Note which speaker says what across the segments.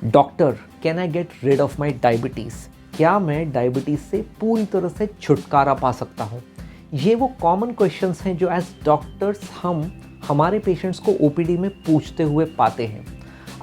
Speaker 1: Doctor, can I get rid of my diabetes? क्या मैं diabetes से पूरी तरह से छुटकारा पा सकता हूँ? ये वो कॉमन क्वेश्चंस हैं जो एज डॉक्टर्स हम हमारे पेशेंट्स को ओपीडी में पूछते हुए पाते हैं।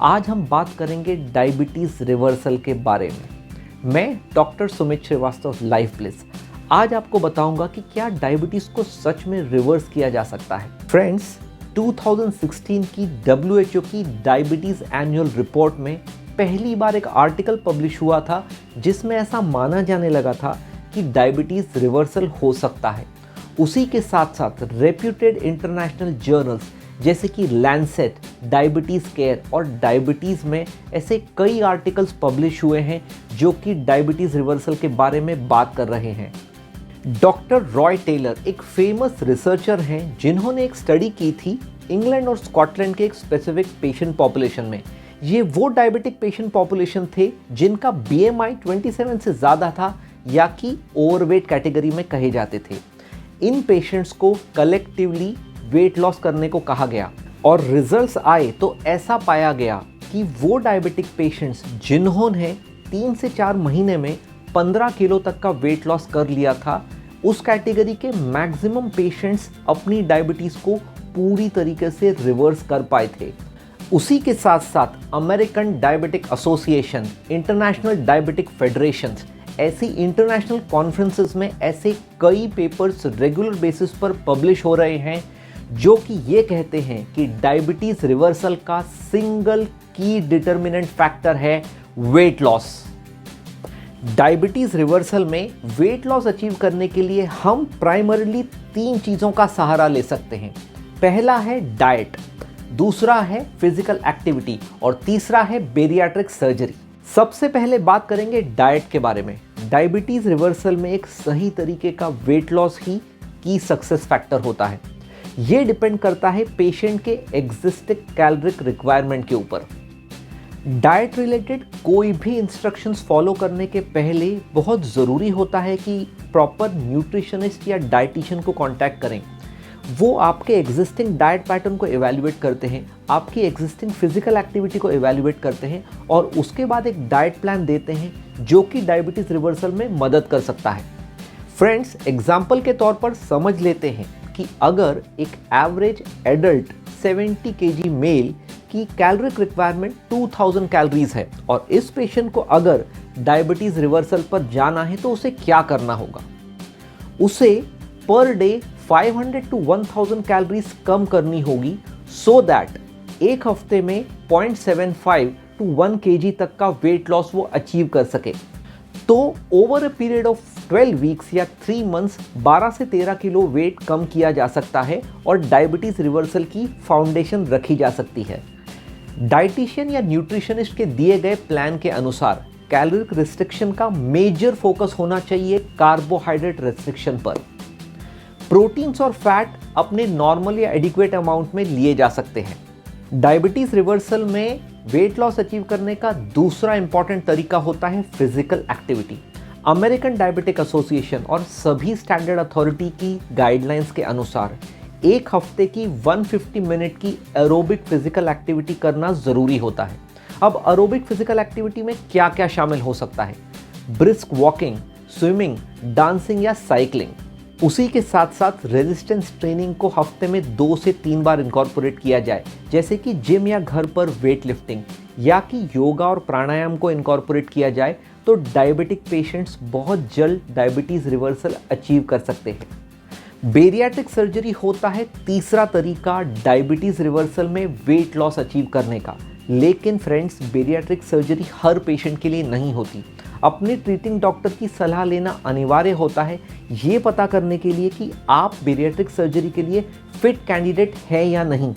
Speaker 1: आज हम बात करेंगे डायबिटीज़ रिवर्सल के बारे में। मैं doctor Sumit Shrivastava, life bliss, आज आपको बताऊंगा कि क्या डायबिटीज़ को सच में रिवर्स किया जा सकता है। फ्रेंड्स, 2016 की WHO की डायबिटीज़ एनुअल रिपोर्ट में पहली बार एक आर्टिकल पब्लिश हुआ था जिसमें ऐसा माना जाने लगा था कि डायबिटीज़ रिवर्सल हो सकता है। उसी के साथ साथ रेप्यूटेड इंटरनेशनल जर्नल्स जैसे कि लैंसेट, डायबिटीज़ केयर और डायबिटीज़ में ऐसे कई आर्टिकल्स पब्लिश हुए हैं जो कि डायबिटीज़ रिवर्सल के बारे में बात कर रहे हैं। डॉक्टर रॉय टेलर एक फेमस रिसर्चर हैं जिन्होंने एक स्टडी की थी इंग्लैंड और स्कॉटलैंड के एक स्पेसिफिक पेशेंट पॉपुलेशन में। ये वो डायबिटिक पेशेंट पॉपुलेशन थे जिनका BMI 27 से ज़्यादा था या कि ओवरवेट कैटेगरी में कहे जाते थे। इन पेशेंट्स को कलेक्टिवली वेट लॉस करने को कहा गया और रिजल्ट्स आए तो ऐसा पाया गया कि वो डायबिटिक पेशेंट्स जिन्होंने 3 से 4 महीने में 15 किलो तक का वेट लॉस कर लिया था, उस कैटेगरी के मैक्सिमम पेशेंट्स अपनी डायबिटीज़ को पूरी तरीके से रिवर्स कर पाए थे। उसी के साथ साथ American diabetic association, international diabetic federation, ऐसी इंटरनेशनल कॉन्फ्रेंसेस में ऐसे कई पेपर्स रेगुलर बेसिस पर पब्लिश हो रहे हैं जो कि ये कहते हैं कि डायबिटीज़ रिवर्सल का सिंगल की डिटर्मिनेंट फैक्टर है वेट लॉस। डायबिटीज़ रिवर्सल में वेट लॉस अचीव करने के लिए हम प्राइमरीली 3 चीज़ों का सहारा ले सकते हैं। पहला है डाइट, दूसरा है फिजिकल एक्टिविटी और तीसरा है बेरियाट्रिक सर्जरी। सबसे पहले बात करेंगे डाइट के बारे में। डायबिटीज़ रिवर्सल में एक सही तरीके का वेट लॉस ही की सक्सेस फैक्टर होता है। ये डिपेंड करता है पेशेंट के एग्जिस्टिंग कैलोरिक रिक्वायरमेंट के ऊपर। डाइट रिलेटेड कोई भी इंस्ट्रक्शंस फॉलो करने के पहले बहुत ज़रूरी होता है कि प्रॉपर न्यूट्रिशनिस्ट या डाइटिशियन को कांटेक्ट करें। वो आपके एग्जिस्टिंग डाइट पैटर्न को एवेल्युएट करते हैं, आपकी एग्जिस्टिंग फिजिकल एक्टिविटी को एवेल्युएट करते हैं और उसके बाद एक डाइट प्लान देते हैं जो कि डायबिटीज़ रिवर्सल में मदद कर सकता है। फ्रेंड्स, एग्जाम्पल के तौर पर समझ लेते हैं कि अगर एक एवरेज एडल्ट 70 kg मेल की कैलोरिक रिक्वायरमेंट 2000 कैलोरीज है और इस पेशेंट को अगर डायबिटीज़ रिवर्सल पर जाना है तो उसे क्या करना होगा? उसे पर डे 500 to 1000 कैलोरीज कम करनी होगी सो दैट एक हफ्ते में 0.75 to 1 kg तक का वेट लॉस वो अचीव कर सके। तो over a period of 12 weeks या 3 मंथ्स 12 से 13 किलो वेट कम किया जा सकता है और डायबिटीज़ रिवर्सल की फाउंडेशन रखी जा सकती है। डाइटिशियन या न्यूट्रिशनिस्ट के दिए गए प्लान के अनुसार कैलोरिक रिस्ट्रिक्शन का मेजर फोकस होना चाहिए कार्बोहाइड्रेट रिस्ट्रिक्शन पर। प्रोटीन्स और फैट अपने नॉर्मल या एडिक्वेट अमाउंट में लिए जा सकते हैं। डायबिटीज़ रिवर्सल में वेट लॉस अचीव करने का दूसरा इंपॉर्टेंट तरीका होता है physical activity. American diabetic association और सभी स्टैंडर्ड अथॉरिटी की गाइडलाइंस के अनुसार एक हफ्ते की 150 मिनट की एरोबिक फिजिकल एक्टिविटी करना ज़रूरी होता है। अब एरोबिक फिजिकल एक्टिविटी में क्या क्या शामिल हो सकता है? ब्रिस्क वॉकिंग, स्विमिंग, डांसिंग या साइकिलिंग। उसी के साथ साथ रेजिस्टेंस ट्रेनिंग को हफ्ते में 2 से 3 बार इनकॉर्पोरेट किया जाए, जैसे कि जिम या घर पर वेट लिफ्टिंग या कि योगा और प्राणायाम को इनकॉर्पोरेट किया जाए तो डायबिटिक पेशेंट्स बहुत जल्द डायबिटीज़ रिवर्सल अचीव कर सकते हैं। बेरियाट्रिक सर्जरी होता है तीसरा तरीका डायबिटीज़ रिवर्सल में वेट लॉस अचीव करने का। लेकिन फ्रेंड्स, बेरियाट्रिक सर्जरी हर पेशेंट के लिए नहीं होती। अपने ट्रीटिंग डॉक्टर की सलाह लेना अनिवार्य होता है ये पता करने के लिए कि आप बेरियाट्रिक सर्जरी के लिए फिट कैंडिडेट है या नहीं।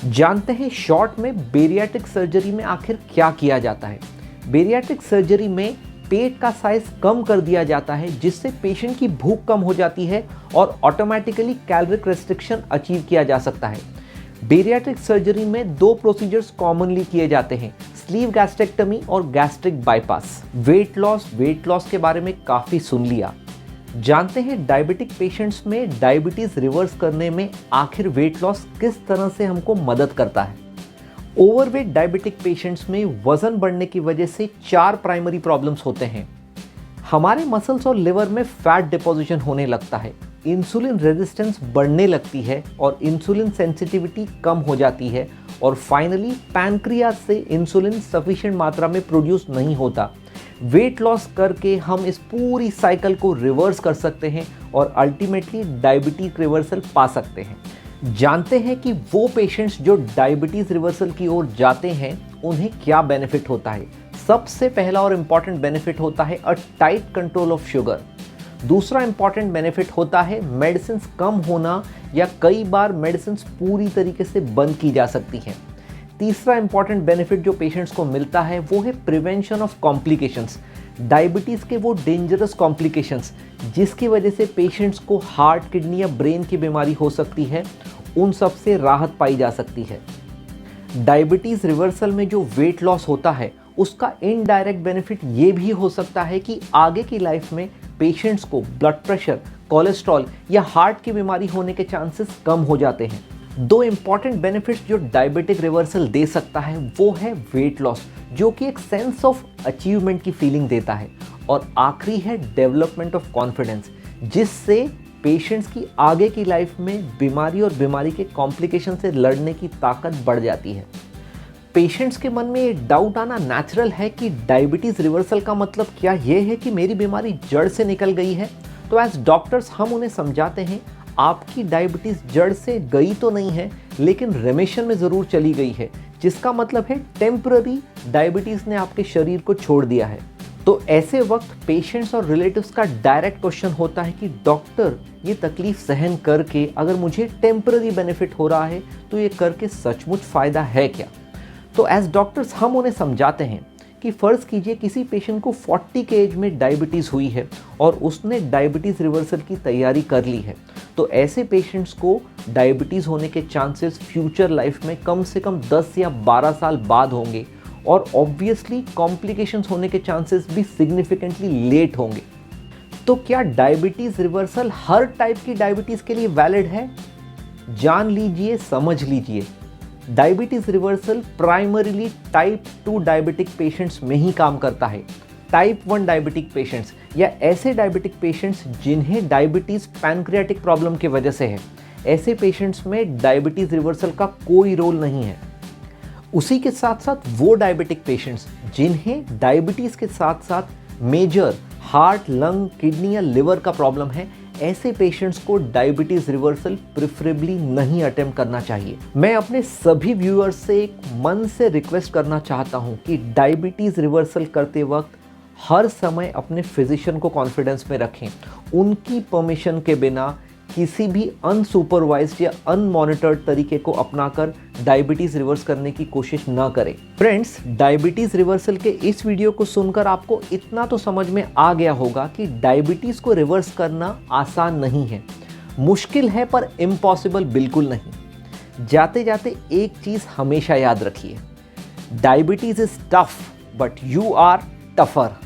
Speaker 1: जानते हैं शॉर्ट में बेरियाट्रिक सर्जरी में आखिर क्या किया जाता है। बेरियाट्रिक सर्जरी में पेट का साइज कम कर दिया जाता है जिससे पेशेंट की भूख कम हो जाती है और ऑटोमेटिकली कैलोरिक रेस्ट्रिक्शन अचीव किया जा सकता है। बेरियाट्रिक सर्जरी में 2 प्रोसीजर्स कॉमनली किए जाते हैं, स्लीव गैस्ट्रेक्टमी और गैस्ट्रिक बाईपास। वेट लॉस के बारे में काफ़ी सुन लिया। जानते हैं डायबिटिक पेशेंट्स में डायबिटीज़ रिवर्स करने में आखिर वेट लॉस किस तरह से हमको मदद करता है। ओवरवेट डायबिटिक पेशेंट्स में वजन बढ़ने की वजह से 4 प्राइमरी प्रॉब्लम्स होते हैं। हमारे मसल्स और लिवर में फैट डिपोजिशन होने लगता है, इंसुलिन रेजिस्टेंस बढ़ने लगती है और इंसुलिन सेंसिटिविटी कम हो जाती है, और फाइनली पैनक्रियाज से इंसुलिन सफिशिएंट मात्रा में प्रोड्यूस नहीं होता। वेट लॉस करके हम इस पूरी साइकिल को रिवर्स कर सकते हैं और अल्टीमेटली डायबिटीज रिवर्सल पा सकते हैं। जानते हैं कि वो पेशेंट्स जो डायबिटीज रिवर्सल की ओर जाते हैं उन्हें क्या बेनिफिट होता है। सबसे पहला और इम्पॉर्टेंट बेनिफिट होता है a tight control of sugar. दूसरा इम्पॉर्टेंट बेनिफिट होता है मेडिसिन कम होना या कई बार मेडिसिन पूरी तरीके से बंद की जा सकती हैं। तीसरा इम्पॉर्टेंट बेनिफिट जो पेशेंट्स को मिलता है वो है प्रिवेंशन ऑफ कॉम्प्लिकेशंस। डायबिटीज़ के वो डेंजरस कॉम्प्लिकेशंस जिसकी वजह से पेशेंट्स को हार्ट, किडनी या ब्रेन की बीमारी हो सकती है, उन सब से राहत पाई जा सकती है। डायबिटीज़ रिवर्सल में जो वेट लॉस होता है उसका इनडायरेक्ट बेनिफिट ये भी हो सकता है कि आगे की लाइफ में पेशेंट्स को ब्लड प्रेशर, कोलेस्ट्रॉल या हार्ट की बीमारी होने के चांसेस कम हो जाते हैं। दो इम्पॉर्टेंट बेनिफिट्स जो डायबिटिक रिवर्सल दे सकता है वो है वेट लॉस, जो कि एक सेंस ऑफ अचीवमेंट की फीलिंग देता है, और आखिरी है डेवलपमेंट ऑफ कॉन्फिडेंस, जिससे पेशेंट्स की आगे की लाइफ में बीमारी और बीमारी के कॉम्प्लिकेशन से लड़ने की ताकत बढ़ जाती है। पेशेंट्स के मन में ये डाउट आना नेचुरल है कि डायबिटीज़ रिवर्सल का मतलब क्या ये है कि मेरी बीमारी जड़ से निकल गई है। तो एज डॉक्टर्स हम उन्हें समझाते हैं, आपकी डायबिटीज़ जड़ से गई तो नहीं है, लेकिन रेमिशन में ज़रूर चली गई है, जिसका मतलब है टेम्पररी डायबिटीज़ ने आपके शरीर को छोड़ दिया है। तो ऐसे वक्त पेशेंट्स और रिलेटिव्स का डायरेक्ट क्वेश्चन होता है कि डॉक्टर, ये तकलीफ सहन करके अगर मुझे टेम्पररी बेनिफिट हो रहा है तो ये करके सचमुच फ़ायदा है क्या। तो एज डॉक्टर्स हम उन्हें समझाते हैं कि फ़र्ज़ कीजिए किसी पेशेंट को 40 के एज में डायबिटीज़ हुई है और उसने डायबिटीज़ रिवर्सल की तैयारी कर ली है, तो ऐसे पेशेंट्स को डायबिटीज़ होने के चांसेस फ्यूचर लाइफ में कम से कम 10 या 12 साल बाद होंगे, और ऑब्वियसली कॉम्प्लिकेशंस होने के चांसेस भी सिग्निफिकेंटली लेट होंगे। तो क्या डायबिटीज़ रिवर्सल हर टाइप की डायबिटीज़ के लिए वैलिड है? जान लीजिए, समझ लीजिए। Diabetes reversal primarily type 2 diabetic patients में ही काम करता है। टाइप 1 डायबिटिक पेशेंट्स या ऐसे डायबिटिक पेशेंट्स जिन्हें डायबिटीज़ पैनक्रियाटिक प्रॉब्लम की वजह से है, ऐसे पेशेंट्स में डायबिटीज़ रिवर्सल का कोई रोल नहीं है। उसी के साथ साथ वो डायबिटिक पेशेंट्स जिन्हें डायबिटीज़ के साथ साथ मेजर हार्ट, लंग, किडनी या लिवर का प्रॉब्लम है, ऐसे पेशेंट्स को डायबिटीज़ रिवर्सल प्रेफरेबली नहीं अटेम्प्ट करना चाहिए। मैं अपने सभी व्यूअर्स से एक मन से रिक्वेस्ट करना चाहता हूं कि डायबिटीज़ रिवर्सल करते वक्त हर समय अपने फिजिशियन को कॉन्फिडेंस में रखें। उनकी परमिशन के बिना किसी भी अनसुपरवाइज्ड या अनमॉनिटर्ड तरीके को अपनाकर डायबिटीज़ रिवर्स करने की कोशिश ना करें। फ्रेंड्स, डायबिटीज़ रिवर्सल के इस वीडियो को सुनकर आपको इतना तो समझ में आ गया होगा कि डायबिटीज़ को रिवर्स करना आसान नहीं है, मुश्किल है पर इम्पॉसिबल बिल्कुल नहीं। जाते जाते एक चीज़ हमेशा याद रखिए, diabetes is tough but you are tougher.